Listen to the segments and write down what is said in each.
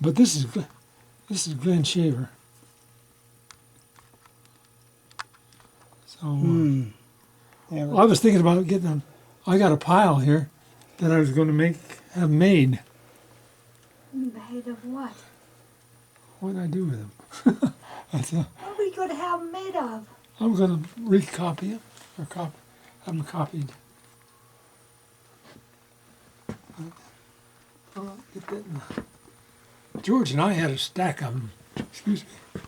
But this is Glenn Shaver. So Yeah, I was thinking about getting them. I got a pile here that I was going to have made. Made of what? What did I do with them? I thought, What are we going to have them made of? I'm going to recopy them or have them copied. I'll get that in George and I had a stack of them. Excuse me.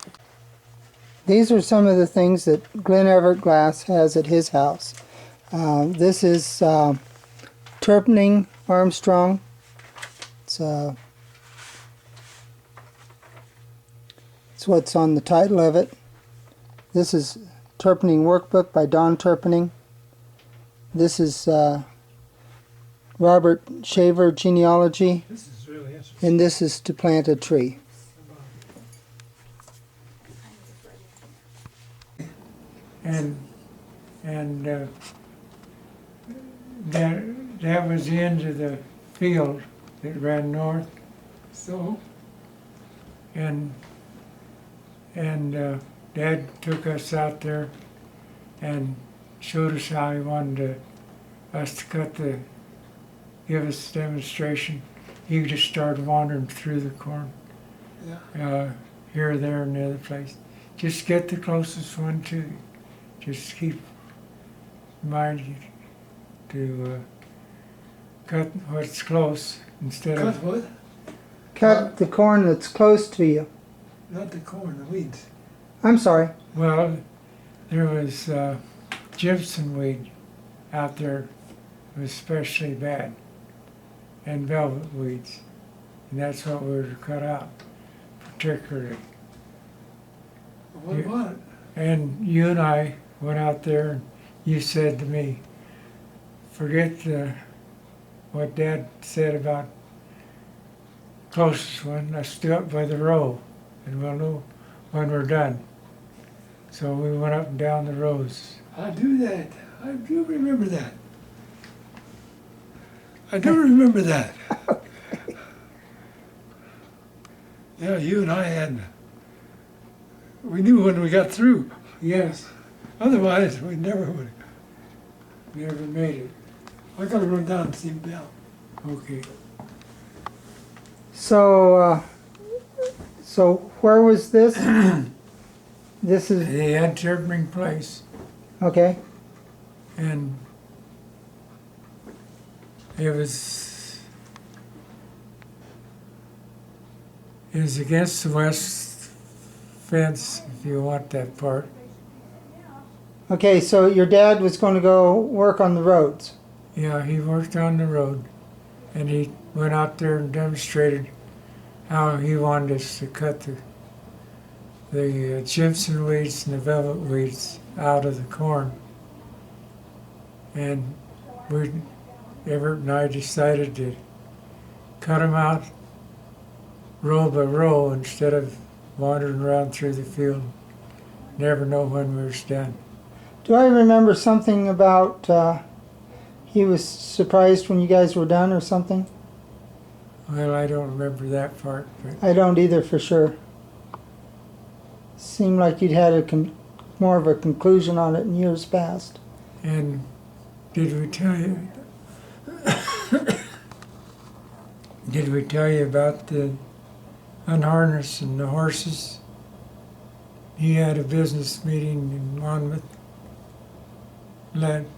these are some of the things that Glenn Evrett Glass has at his house. This is Turpning Armstrong. It's what's on the title of it. This is Turpning Workbook by Don Turpning. This is Robert Shaver Genealogy, This is really interesting. and this is To Plant a Tree. And that was the end of the field that ran north, So, and Dad took us out there and showed us how he wanted us to give us a demonstration. He just started wandering through the corn, yeah. here, there, and the other place. Just get the closest one to you. Just keep in mind to cut what's close instead Cut of. what? Cut the corn that's close to you. Not the corn, the weeds. I'm sorry. Well, there was gypsum weed out there. It was especially bad, and velvet weeds, and that's what we were to cut out, particularly. What Yeah. about it? And you and I went out there, and you said to me, forget what Dad said about closest one, let's do it by the row, and we'll know when we're done. So we went up and down the rows. I do that. I do remember that. I do remember that. Yeah, you and I had. We knew when we got through. Yes. Otherwise, we never would. Never made it. I got to run down and see Bill. Okay. So, so where was this? This is, They had Turpning Place, okay. and it was against the west fence, if you want that part. Okay, so your dad was going to go work on the roads. Yeah, he worked on the road, and he went out there and demonstrated how he wanted us to cut the gypsum weeds and the velvet weeds out of the corn. And Everett and I decided to cut them out row by row instead of wandering around through the field. Never know when we were done. Do I remember something about he was surprised when you guys were done or something? Well, I don't remember that part, but I don't either for sure. Seemed like you'd had more of a conclusion on it in years past. and did we tell you? Did we tell you about the unharnessing the horses? He had a business meeting in Monmouth.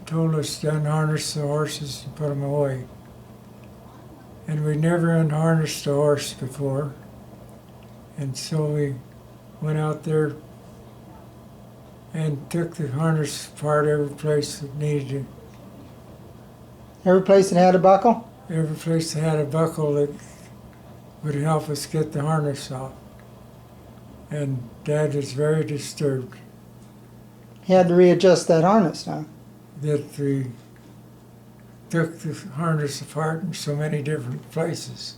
Told us to unharness the horses and put them away. And we never unharnessed a horse before. And so we went out there and took the harness apart every place that needed it. Every place that had a buckle? Every place that had a buckle that would help us get the harness off. And Dad was very disturbed He had to readjust that harness now. that we took the harness apart in so many different places.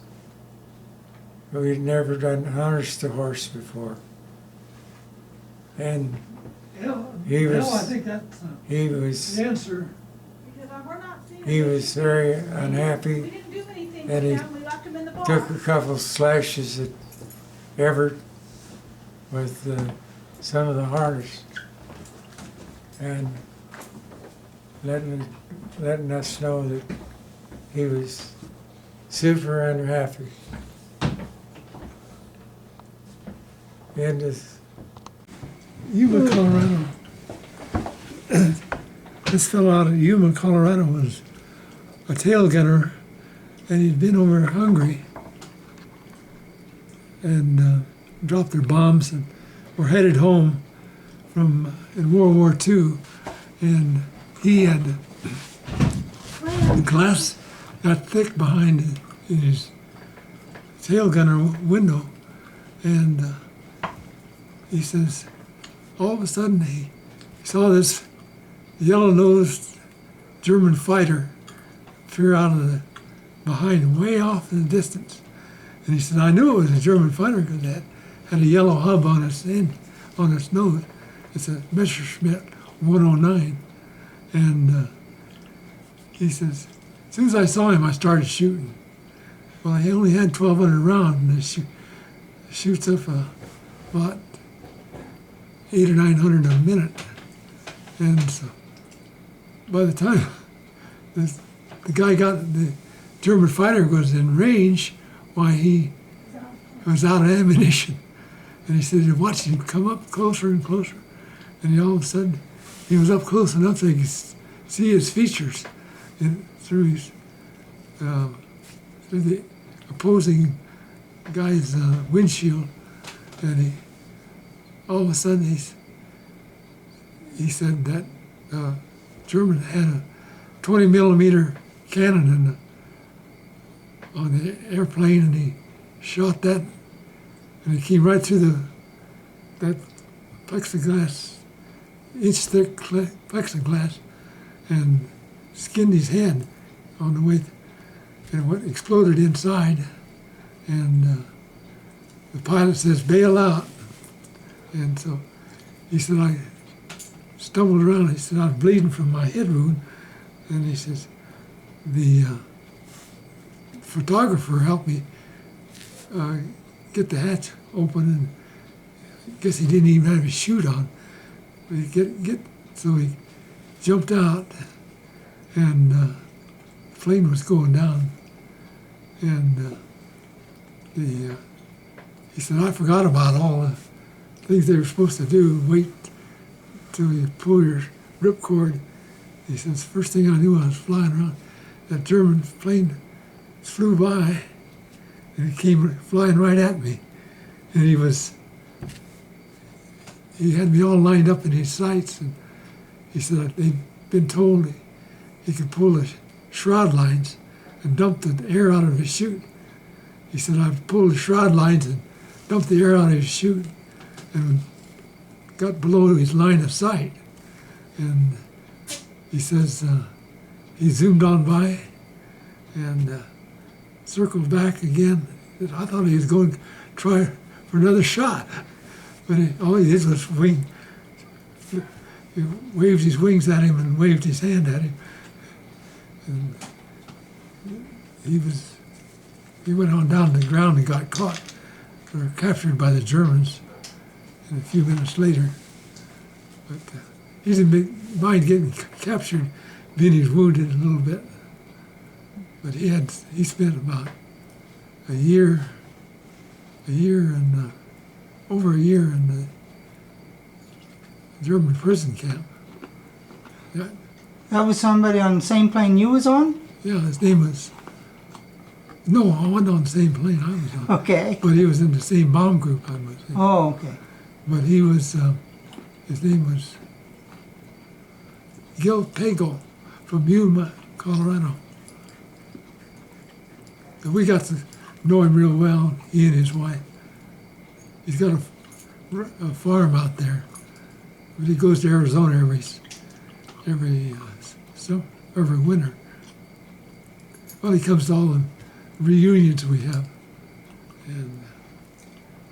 But we'd never done harnessed a horse before. And Yeah, He well, was- I think that's he was the answer. he was very unhappy, We didn't do anything and to he them, we locked them in the took bar. a couple slashes at Evrett with some of the hardest, and letting us know that he was super unhappy. And Yuma, Colorado. This fellow out of Yuma, Colorado was a tail gunner, and he'd been over Hungary and dropped their bombs and were headed home from in World War II, and he had the glass got thick behind in his tail gunner window, and he says all of a sudden he saw this yellow-nosed German fighter appear out of the behind, way off in the distance. And he said, I knew it was a German fighter because it had a yellow hub on its end, on its nose. It's a Messerschmitt 109. And he says, as soon as I saw him, I started shooting. Well, he only had 1,200 rounds, and he shoots up about 800 or 900 a minute. And so by the time the guy got, the German fighter was in range, why he was out of ammunition. And he said, he watched him come up closer and closer. And all of a sudden, he was up close enough so he could see his features through his, through the opposing guy's windshield. And all of a sudden, he said that German had a 20 millimeter cannon on the airplane, and he shot that, and it came right through that plexiglass, inch-thick plexiglass, and skinned his head on the way, and what exploded inside. And the pilot says, bail out. And so he said, I stumbled around. He said, I was bleeding from my head wound. And he says, the photographer helped me get the hatch open, and I guess he didn't even have his chute on. But so he jumped out, and the plane was going down. And he said, I forgot about all the things they were supposed to do, wait till you pull your ripcord. He says, first thing I knew, I was flying around. That German plane flew by, and it came flying right at me. And he had me all lined up in his sights, and he said they'd been told he could pull the shroud lines and dump the air out of his chute. He said, I pulled the shroud lines and dumped the air out of his chute and got below his line of sight. And he says, he zoomed on by and circled back again. I thought he was going to try for another shot, but all he did was wing. He waved his wings at him and waved his hand at him. And he went on down to the ground and got caught or captured by the Germans. And a few minutes later, but he didn't mind getting captured, being he's wounded a little bit. But he spent about a year and over a year in the German prison camp. Yeah, That was somebody on the same plane you was on? yeah, his name was. No, I wasn't on the same plane I was on. Okay. But he was in the same bomb group I was in. Oh, okay. But he was, his name was Gil Pagel from Yuma, Colorado. And we got to know him real well, he and his wife. He's got a farm out there, but he goes to Arizona every winter. Well, he comes to all the reunions we have, and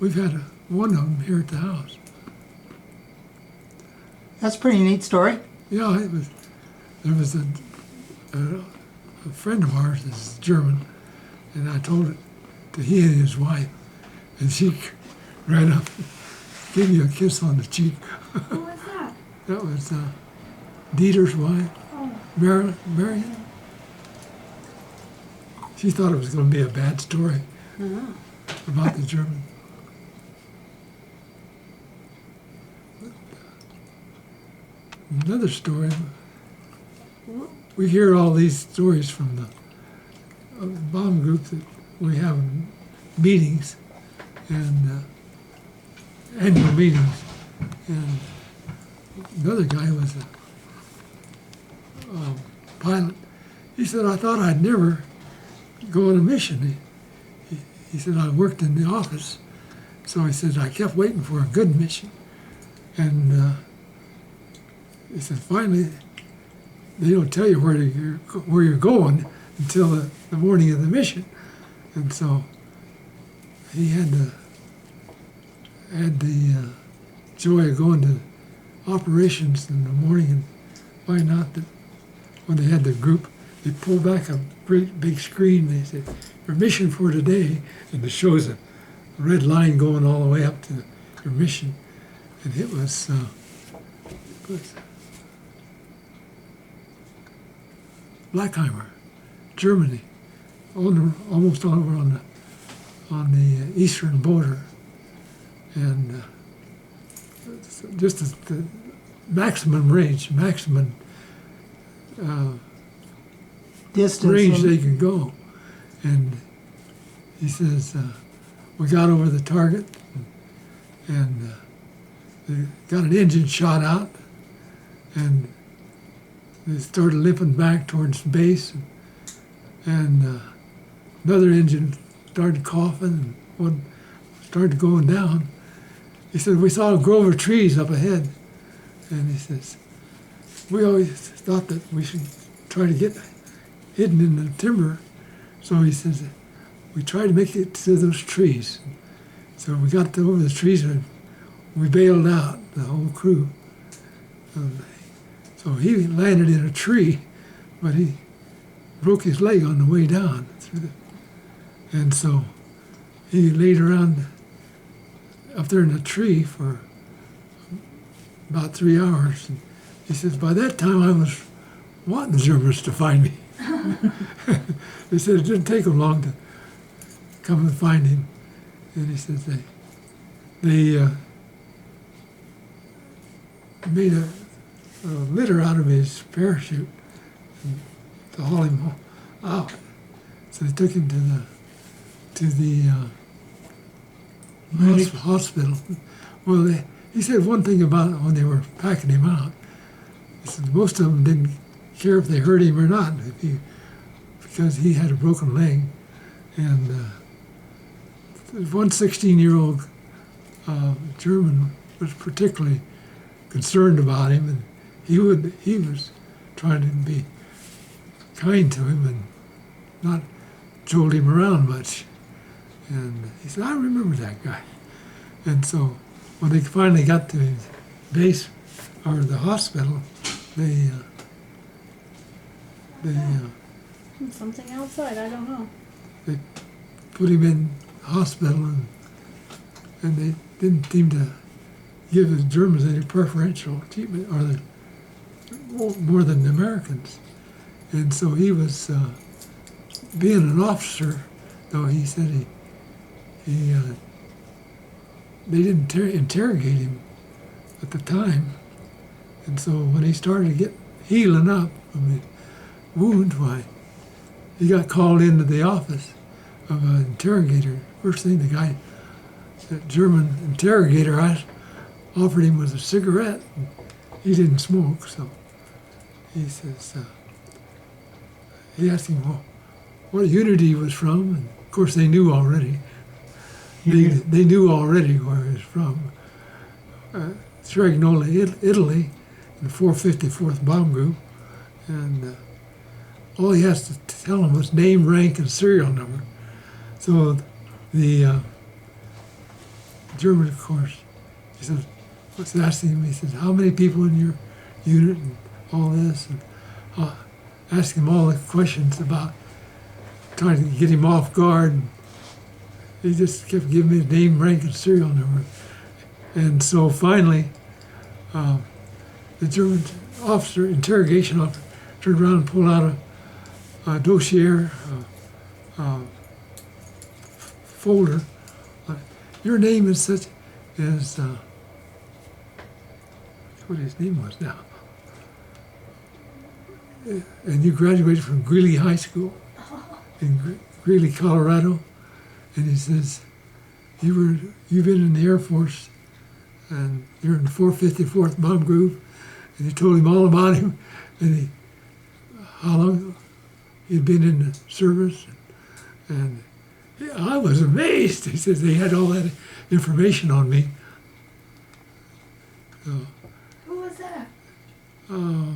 we've had one of them here at the house. That's a pretty neat story. Yeah, there was a friend of ours that's German, and I told it to he and his wife, and she ran up, gave me a kiss on the cheek. Who was that? That was Dieter's wife, Oh, Marion. She thought it was going to be a bad story about the German. Another story. We hear all these stories from the bomb group that we have meetings and annual meetings. And another guy was a pilot. He said, I thought I'd never go on a mission. He said, I worked in the office. So he said, I kept waiting for a good mission. And he said, finally, they don't tell you where you're going until the morning of the mission. And so he had the joy of going to operations in the morning and find out that when they had the group, they pulled back a great big screen. They said, your mission for today, and it shows a red line going all the way up to your mission. And it was Blackheimer, Germany, almost over on the eastern border, and just the maximum range, maximum Distance. range they can go. And he says, we got over the target, and they got an engine shot out, and they started limping back towards base, and another engine started coughing, and one started going down. He said, we saw a grove of trees up ahead, and he says, we always thought that we should try to get hidden in the timber. So he says, we tried to make it to those trees. So we got over the trees and we bailed out, the whole crew. So he landed in a tree, but he broke his leg on the way down. And so he laid around up there in a tree for about 3 hours. And he says, by that time I was wanting the Germans to find me. They said it didn't take them long to come and find him. And he says they made a litter out of his parachute to haul him out. So they took him to the hospital. Well, he said one thing about it when they were packing him out. He said most of them didn't care if they hurt him or not, because he had a broken leg. And one 16-year-old German was particularly concerned about him, and he was trying to be kind to him and not jolt him around much. And he said, I remember that guy. And so when they finally got to his base, or the hospital, they Something outside, I don't know. they put him in hospital, and they didn't seem to give the Germans any preferential treatment, or more than the Americans. And so he was, being an officer, though he said they didn't interrogate him at the time. And so when he started to get healing up from his wound, why, he got called into the office of an interrogator. First thing that German interrogator offered him was a cigarette. He didn't smoke, so he says, he asked him what unit he was from, and of course they knew already. They knew already where he was from. Stragnola, Italy, in the 454th Bomb Group, and all he has to tell him was name, rank, and serial number. So the German, of course, he said, what's asking him? He says, how many people in your unit, and all this, and ask him all the questions about trying to get him off guard. he just kept giving me the name, rank, and serial number. And so finally, the German officer, interrogation officer, turned around and pulled out a dossier folder. Your name is such as what his name was now. And you graduated from Greeley High School in Greeley, Colorado. And he says, you've been in the Air Force, and you're in the 454th Bomb Group. And he told him all about him, and how long he'd been in the service. And I was amazed. He says they had all that information on me. Who was that? Oh,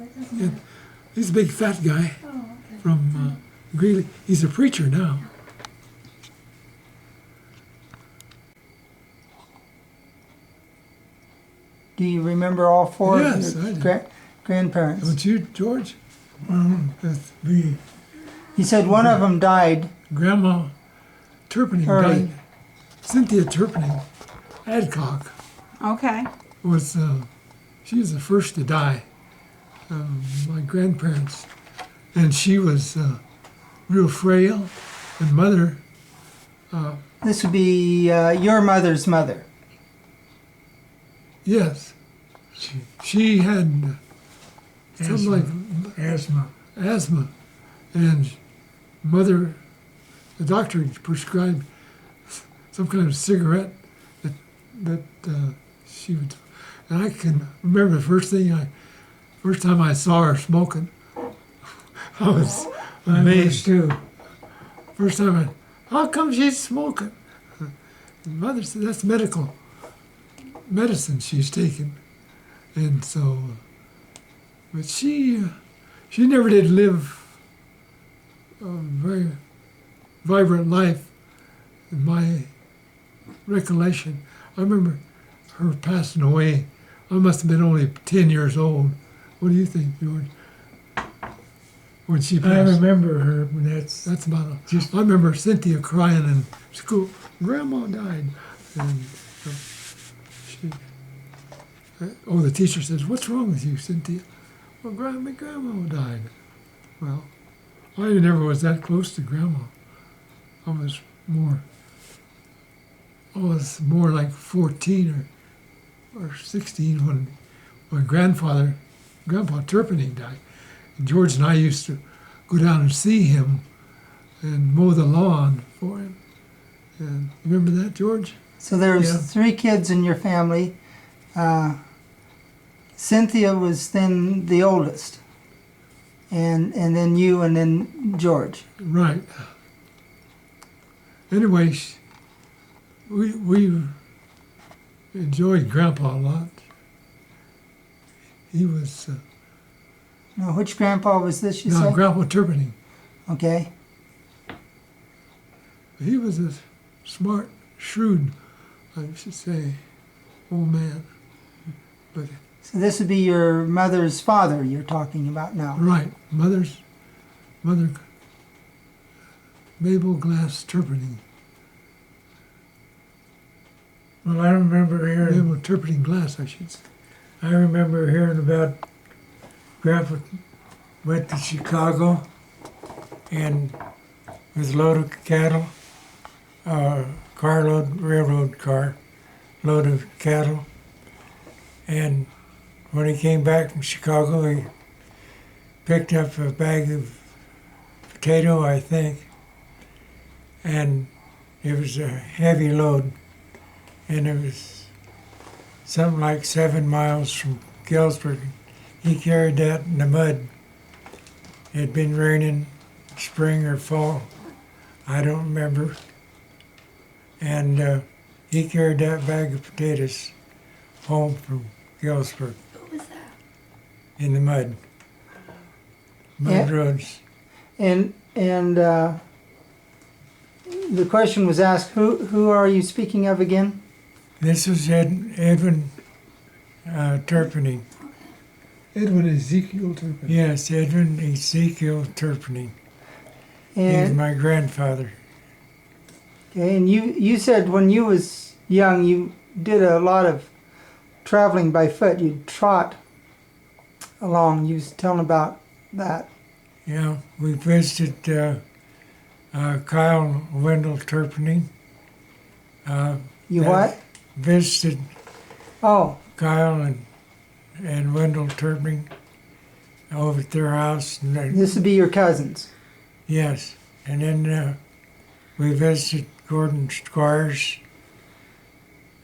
it doesn't Yeah, matter. he's a big fat guy Oh, okay. from Greeley. He's a preacher now. Do you remember all four Yes, of I your do. grandparents? Don't you, George? That's We, You said one of them died Grandma Turpinning early. died. Cynthia Turpinning Adcock Okay. was, she was the first to die. My grandparents. And she was real frail. And mother, This would be your mother's mother. yes, she had something like asthma. asthma. And mother, the doctor prescribed some kind of cigarette that she would, and I can remember the first time I saw her smoking. I was I was amazed. too. First time how come she's smoking? And mother said that's medicine she's taking. And so, but she never did live a very vibrant life in my recollection. I remember her passing away. I must have been only 10 years old. What do you think, George? When she I passed. remember her, but that's That's about it. I remember Cynthia crying in school. Grandma died. And she, the teacher says, "What's wrong with you, Cynthia?" Well, my grandma died. Well, I never was that close to Grandma. I was more like 14 or 16 when my Grandpa Turpinning died. And George and I used to go down and see him and mow the lawn for him. And remember that, George? So there was Yeah. 3 kids in your family. Cynthia was then the oldest, and then you, and then George. Right. Anyway, we enjoyed Grandpa a lot. He was Now, which grandpa was this? You no, said? Grandpa Turpinning. Okay. He was a smart, shrewd, I should say, old man. But So this would be your mother's father you're talking about now. right, mother, Mabel Glass Turpinning. well. I remember hearing. Mabel Turpinning Glass, I should say. I remember hearing about Grandpa went to Chicago and was load of cattle, railroad car, load of cattle. And when he came back from Chicago, he picked up a bag of potato, I think, and it was a heavy load, and it was something like 7 miles from Galesburg. He carried that in the mud. It had been raining, spring or fall, I don't remember. And he carried that bag of potatoes home from Galesburg Who was that? in the mud. Mud Yeah. roads. And the question was asked, who are you speaking of again? This was Edwin Turpinning. Edwin Ezekiel Turpinning. Yes, Edwin Ezekiel Turpinning. He was And my grandfather. Okay, and you said when you was young you did a lot of traveling by foot. You'd trot along. You was telling about that. Yeah, we visited Kyle Wendell Turpinning. You that- what? Visited Oh, Kyle and Wendell Turpinning over at their house. And this would be your cousins. yes, and then we visited Gordon Squires,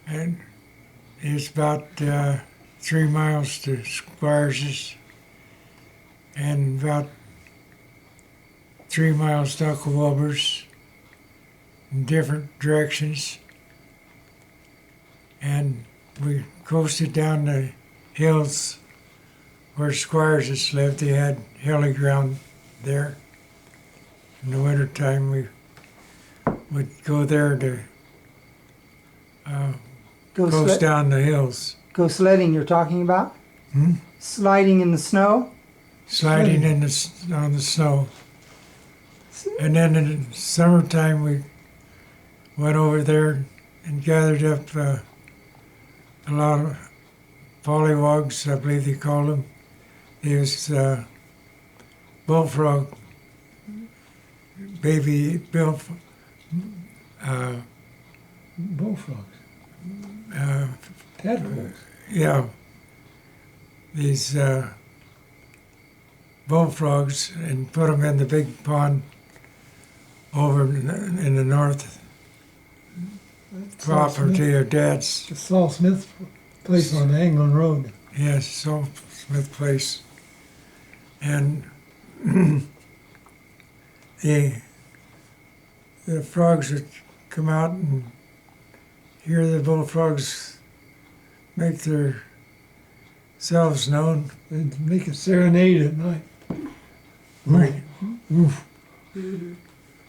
and it's about 3 miles to Squires's, and about 3 miles to Uncle Wilbur's in different directions. And we coasted down the hills where Squires's lived. They had hilly ground there. In the wintertime, we would go there to Go, coast down the hills. go sledding you're talking about? Hmm? Sliding in the snow? Sliding on the snow. And then in the summertime, we went over there and gathered up a lot of pollywogs, I believe they called them. It was bullfrog, baby bullfrog, Bullfrogs, uh, tadpoles. yeah, these bullfrogs, and put them in the big pond over in the north property of Dad's. The Saul Smith place on Anglin Road. Yes, so Smith Place. And the frogs would come out and hear the bullfrogs make their selves known. And make a serenade at night.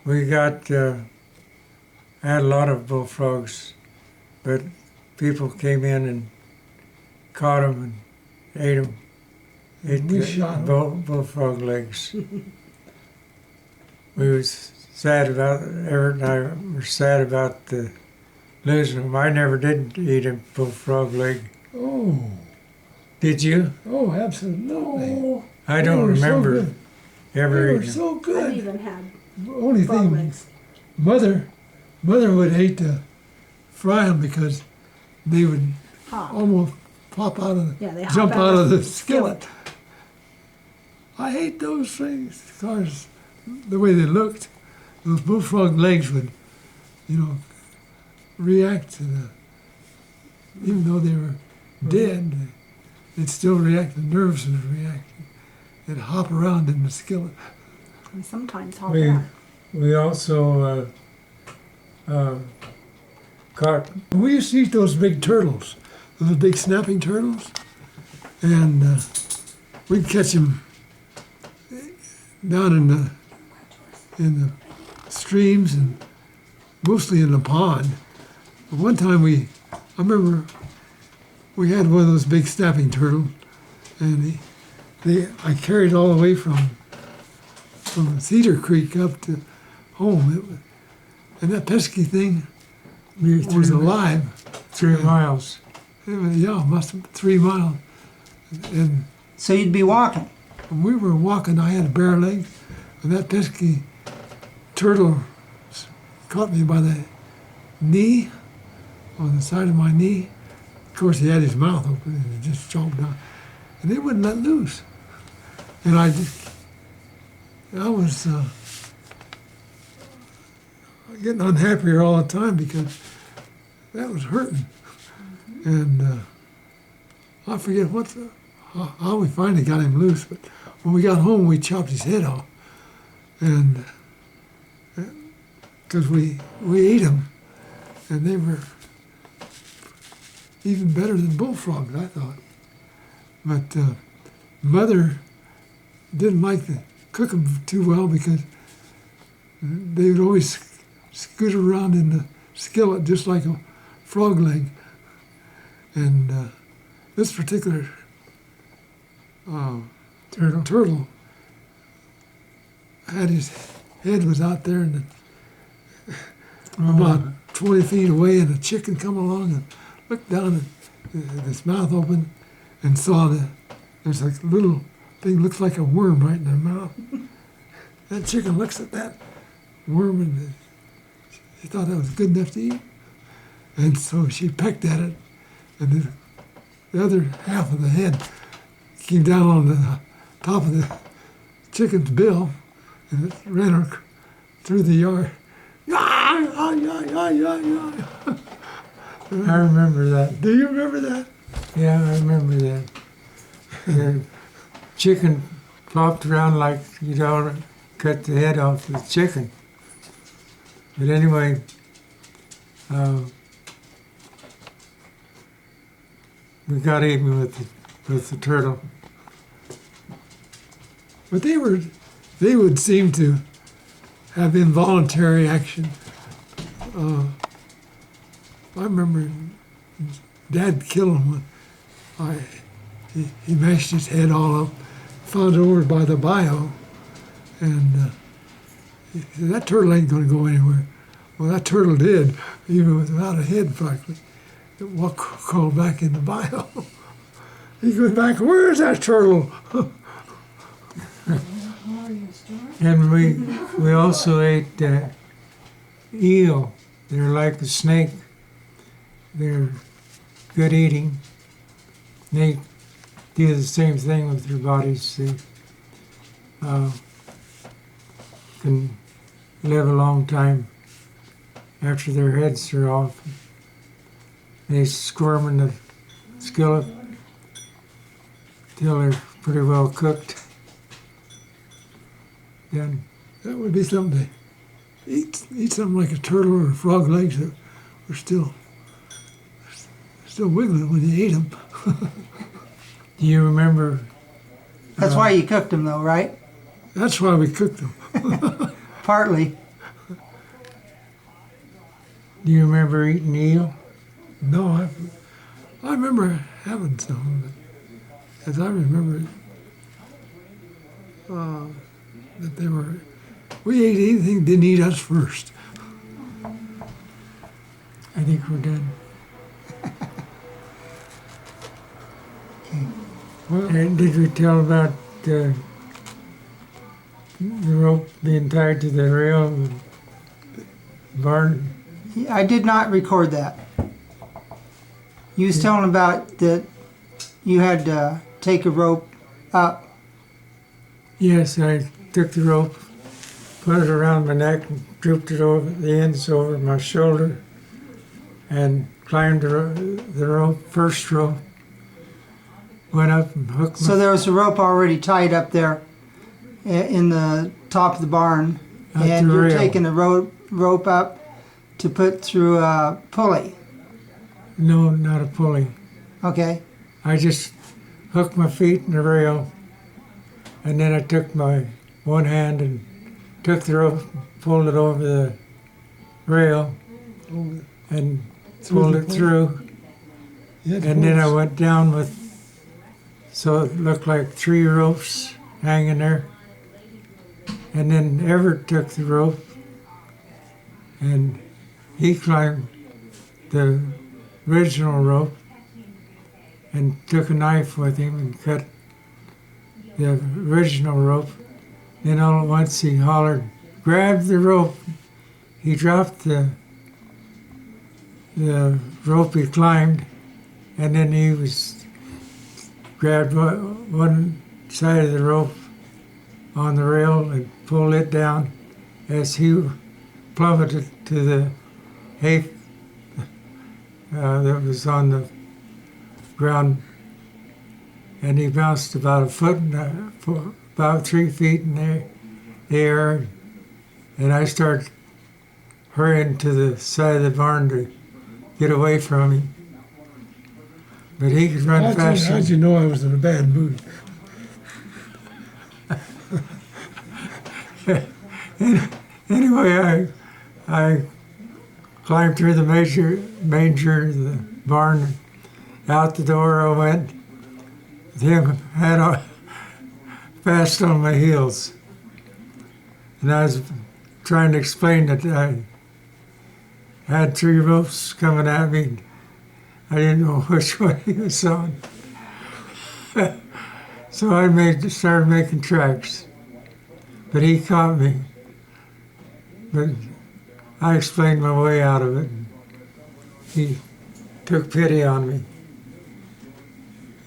We got, I had a lot of bullfrogs, but people came in and caught them and ate them. Ate We the shot 'em. bullfrog legs. We was sad about, Evrett and I were sad about losing them. I never did eat a bullfrog leg. Oh, Did you? oh, absolutely. I They don't were so remember good. ever They were eating them. so I've good. even had Only frog thing, legs. mother would hate to fry them because they would Hot. almost pop out of, Yeah, they hop jump out out of of the the skillet. I hate those things because the way they looked, those bullfrog legs would, react to even though they were dead, they'd still react. The nerves would react. They'd hop around in the skillet. And sometimes hot. We we also caught We used to eat those big turtles, those big snapping turtles, and we'd catch them down in the streams and mostly in the pond. But one time I remember we had one of those big snapping turtles, and I carried all the way from Cedar Creek up to home. And that pesky thing was alive. 3 miles. Yeah, must have been 3 miles. And So you'd be walking. when we were walking, I had a bare leg, and that pesky turtle caught me by the knee, on the side of my knee. Of course, he had his mouth open and he just chomped down, and they wouldn't let loose. And I was getting unhappier all the time because that was hurting. And I forget how we finally got him loose, but when we got home, we chopped his head off, and because we ate them, and they were even better than bullfrogs, I thought. But Mother didn't like to cook them too well because they would always scoot around in the skillet just like a frog leg. And this particular turtle had his head was out there, and about 20 feet away, and a chicken come along and looked down and his mouth open and saw that there's a little thing looks like a worm right in their mouth. That chicken looks at that worm and she thought that was good enough to eat. And so she pecked at it, and the other half of the head came down on the top of the chicken's bill, and it ran her through the yard. I remember that. Do you remember that? Yeah, I remember that. The chicken flopped around like you'd all cut the head off the chicken. But anyway, we got even with the turtle. But they would seem to have involuntary action. I remember Dad killing one. He mashed his head all up, found it over by the bayou, and he said, that turtle ain't going to go anywhere. Well, that turtle did, even without a head, frankly. It crawled back in the bayou. He goes back, where's that turtle? And we also ate eel. They're like a snake. They're good eating. They do the same thing with their bodies. They can live a long time after their heads are off. They squirm in the skillet till they're pretty well cooked. Then That would be something to eat something like a turtle or frog legs that were still wiggling when you ate them. do you remember? That's why you cooked them, though, right? That's why we cooked them. Partly. Do you remember eating eel? No, I remember having some, but as I remember that they were, we ate anything, didn't eat us first. I think we're done. Well, And did we tell about the rope being tied to the rail of the barn? I did not record that. You was telling about that you had to take a rope up. Yes, I took the rope, put it around my neck, and drooped it over the ends over my shoulder, and climbed the rope, first rope. Went up and hooked So my there was a rope already tied up there in the top of the barn, At and the you're rail. taking the rope up to put through a pulley. No, not a pulley. Okay. I just hooked my feet in the rail, and then I took my one hand and took the rope, pulled it over the rail, and pulled it through. And then I went down with, so it looked like 3 ropes hanging there. And then Evrett took the rope, and he climbed the original rope and took a knife with him and cut the original rope. Then all at once he hollered, "Grab the rope!" He dropped the rope he climbed, and then he grabbed one side of the rope on the rail and pulled it down as he plummeted to the hay that was on the ground, and he bounced about a foot and about 3 feet in the air, and I started hurrying to the side of the barn to get away from him. But he could run faster. How'd you know I was in a bad mood? Anyway, I climbed through the manger of the barn, out the door I went, with him fast on my heels. And I was trying to explain that had three ropes coming at me. I didn't know which way he was on. So I started making tracks. But he caught me. But I explained my way out of it. He took pity on me.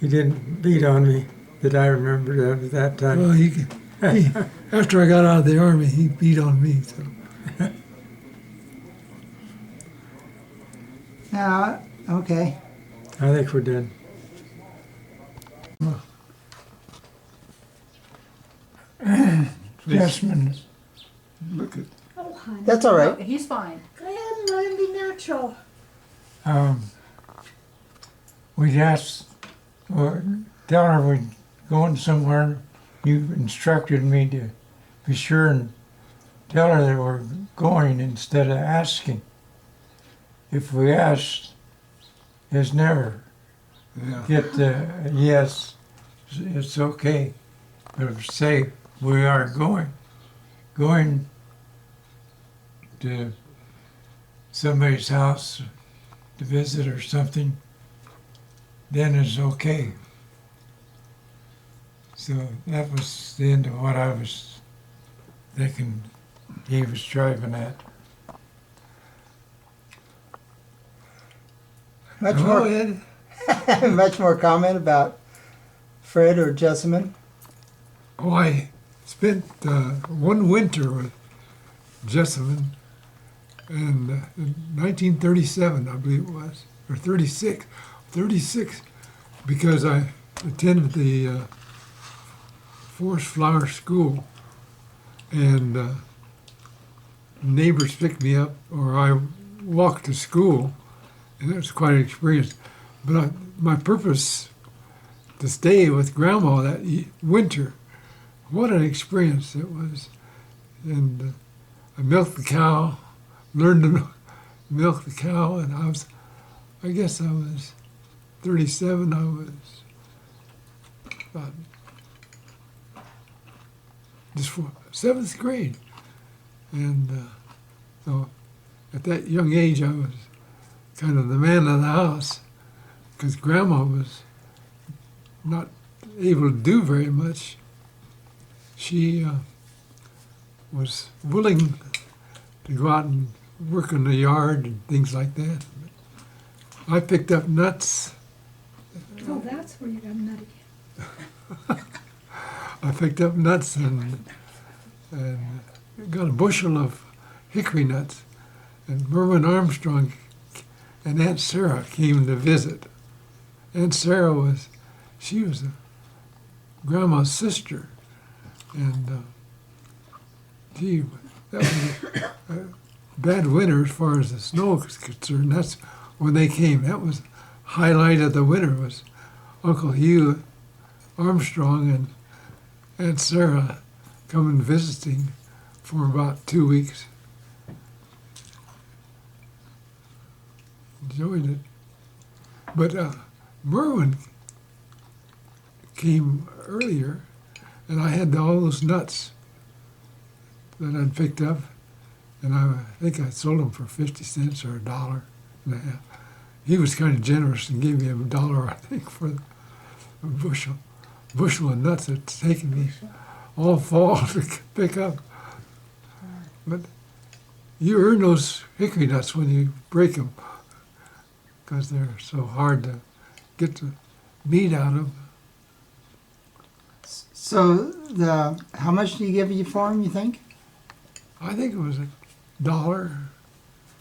He didn't beat on me that I remembered at that time. Well, he after I got out of the Army, he beat on me. So. Now, okay. I think we're done. Jessamine, Look at Oh, honey. That's all right. He's fine. Go ahead and let him be natural. we'd ask, or tell her we're going somewhere. You instructed me to be sure and tell her that we're going instead of asking. If we asked, it's never yeah. get the yes, it's okay. But if say we are going to somebody's house to visit or something, then it's okay. So that was the end of what I was thinking he was driving at. Much Go more, ahead. much more comment about Fred or Jessamine? Oh, I spent one winter with Jessamine in 1937, I believe it was, or 36, because I attended the Forest Flower School, and neighbors picked me up, or I walked to school, and it was quite an experience. But my purpose to stay with Grandma that winter, what an experience it was. And I milked the cow, learned to milk the cow, and I guess I was 37, I was about just for 7th grade. And so at that young age, I was kind of the man of the house, because Grandma was not able to do very much. She was willing to go out and work in the yard and things like that. I picked up nuts. Oh, that's where you got nutty. I picked up nuts and got a bushel of hickory nuts. And Merwin Armstrong and Aunt Sarah came to visit. Aunt Sarah was Grandma's sister. And that was a bad winter as far as the snow was concerned. That's when they came. That was highlight of the winter was Uncle Hugh Armstrong and Aunt Sarah coming visiting for about 2 weeks. Enjoyed it. But Merwin came earlier, and I had all those nuts that I'd picked up, and I think I sold them for 50 cents or $1.50. He was kind of generous and gave me $1, I think, for a bushel of nuts. It's taken me all fall to pick up. But you earn those hickory nuts when you break them, because they're so hard to get the meat out of. So how much did he give you for him, you think? I think it was $1.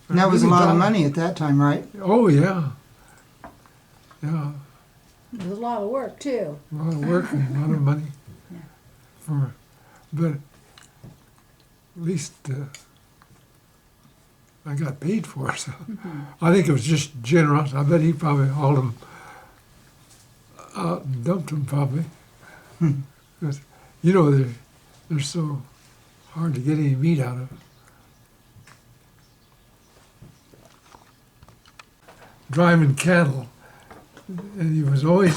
And that was a Maybe lot of $1. money at that time, right? Oh, yeah. Yeah, It was a lot of work, too. a lot of work and a lot of money. But at least I got paid for it. So I think it was just generous. I bet he probably hauled them out and dumped them probably. Because, they're so hard to get any meat out of. Driving cattle, and he was always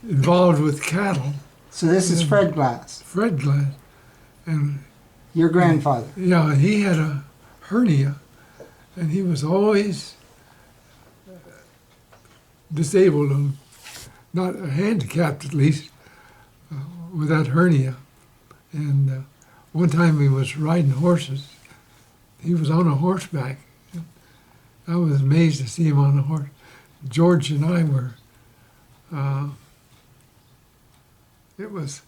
involved with cattle. So this is Fred Glass, Fred Glass, and your grandfather. yeah, he had a hernia, and he was always disabled, and not handicapped at least, with that hernia. And one time he was riding horses. He was on a horseback. I was amazed to see him on a horse. George and I were, it was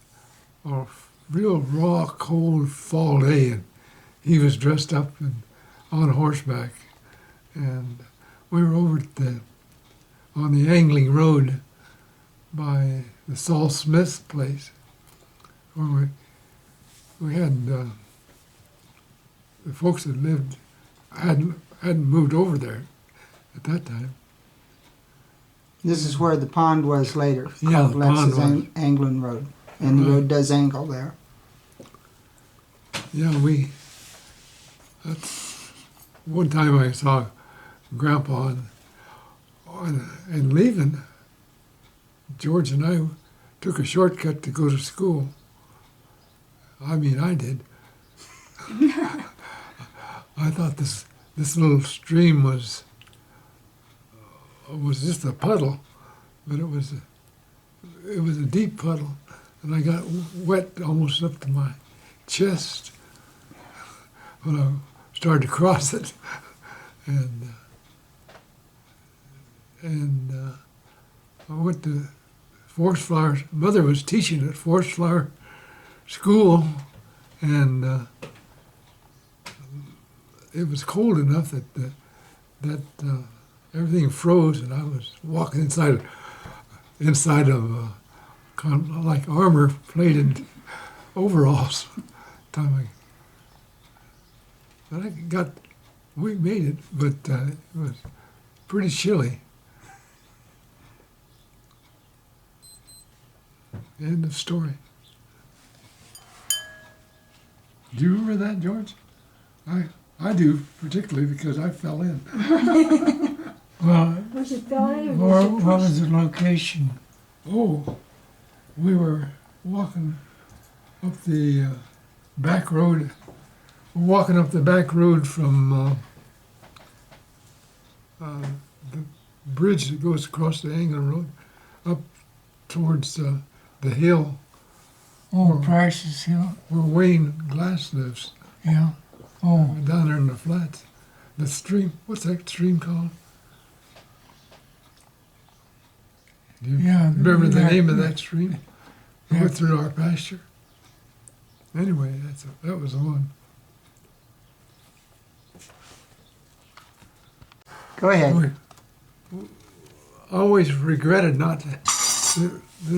a real raw, cold fall day, and he was dressed up and on horseback. And we were over on the angling road by the Saul Smith's place, where we had the folks that lived hadn't moved over there at that time. This is where the pond was later, Yeah, called the pond Lex's was. Anglin Road. And the road does angle there. Yeah, that's one time I saw Grandpa and leaving. George and I took a shortcut to go to school. I mean, I did. I thought this little stream was just a puddle, but it was a deep puddle, and I got wet almost up to my chest when I started to cross it, and I went to Forest Flower. Mother was teaching at Forest Flower School, and it was cold enough that everything froze, and I was walking inside of kind of like armor-plated overalls. We made it, but it was pretty chilly. End of story. Do you remember that, George? I do, particularly because I fell in. Well, Was it Philly or what was the location? Oh, we were walking up the back road. Walking up the back road from the bridge that goes across the Anglin Road up towards the hill Oh, Price's Hill. where Wayne Glass lives, Yeah. Oh, down there in the flats. The stream, what's that stream called? Do you yeah. remember the that- name of that stream? It Yeah. went through our pasture. Anyway, that was the one. Go ahead. I always regretted that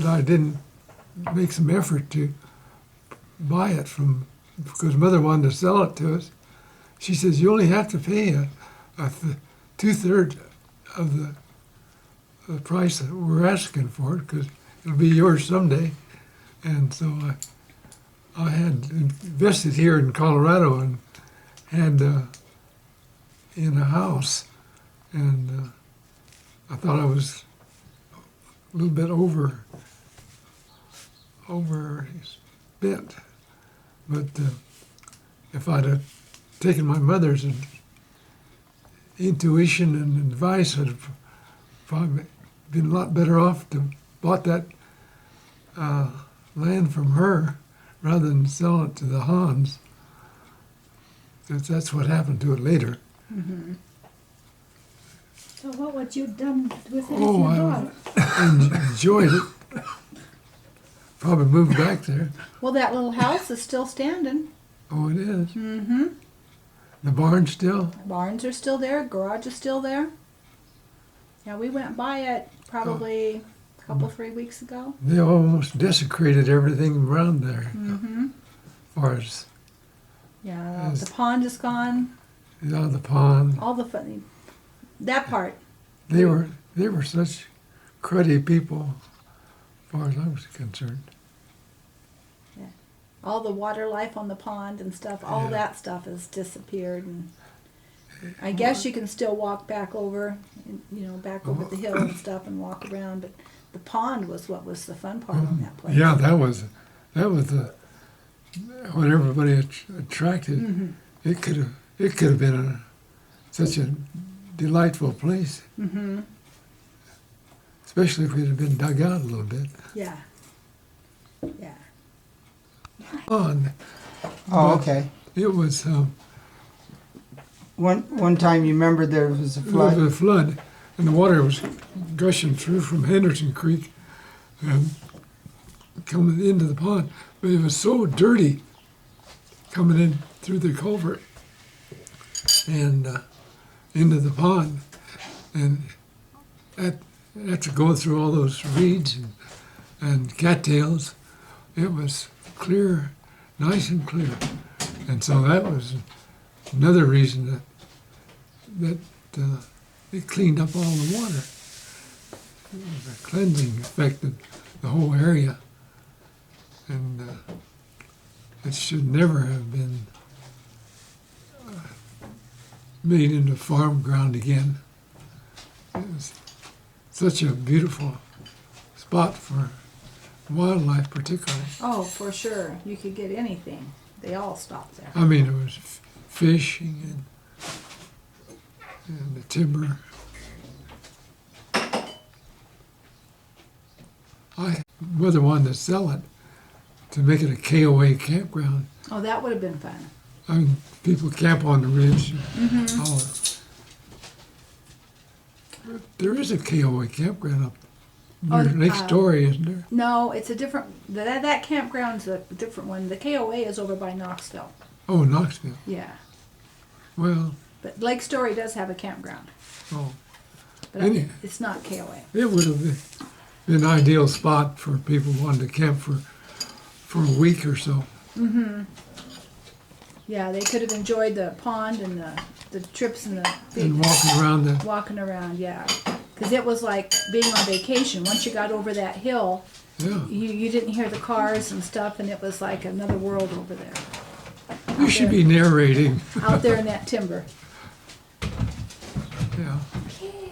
I didn't make some effort to buy it because Mother wanted to sell it to us. She says, you only have to pay two-thirds of the price that we're asking for it, because it'll be yours someday. And so I had invested here in Colorado and had in a house, and I thought I was a little bit overspent. But if I'd have taken my mother's intuition and advice, I'd have probably been a lot better off to bought that land from her rather than sell it to the Hans. That's what happened to it later. So what would you done with it Oh, if you I- bought it? Enjoyed it. Probably moved back there. Well, that little house is still standing. Oh, it is. Mm-hmm. The barn still? Barns are still there. Garage is still there. Yeah, we went by it probably a couple, 3 weeks ago. They almost desecrated everything around there. Mm-hmm. As far as Yeah, Yes. the pond is gone. the pond. All the funny, that part. They were such cruddy people, as far as I was concerned. All the water life on the pond and stuff, all Yeah. that stuff has disappeared. And I guess you can still walk back over, back over the hill and stuff and walk around. But the pond was what was the fun part on that place. Yeah, that was what everybody attracted. Mhm. It could have been such a delightful place, Mm-hmm. especially if it had been dug out a little bit. Yeah. Yeah. On, Oh, okay. it was One time you remember there was a it was flood. a flood, and the water was gushing through from Henderson Creek and coming into the pond. But it was so dirty coming in through the culvert and into the pond, and had to go through all those reeds and cattails. It was clear, nice and clear, and so that was another reason that it cleaned up all the water. It was a cleansing effect of the whole area, and it should never have been made into farm ground again. It was such a beautiful spot for wildlife, particularly. Oh, for sure. You could get anything. They all stopped there. I mean, it was fishing and the timber. We're the one to sell it, to make it a KOA campground. Oh, that would have been fun. I mean, people camp on the ridge. Mm-hmm. All there is a KOA campground up near Lake Story, isn't there? No, it's a different. That campground's a different one. The KOA is over by Knoxville. Oh, Knoxville. Yeah, Well, but Lake Story does have a campground, oh, but Any- it's not KOA. it would have been an ideal spot for people who wanted to camp for a week or so. Mm-hmm. Yeah, they could have enjoyed the pond and the trips and And walking around the, walking around. Yeah, because it was like being on vacation. Once you got over that hill, yeah. you didn't hear the cars and stuff, and it was like another world over there. You should be narrating. Out there in that timber. Yeah. Okay.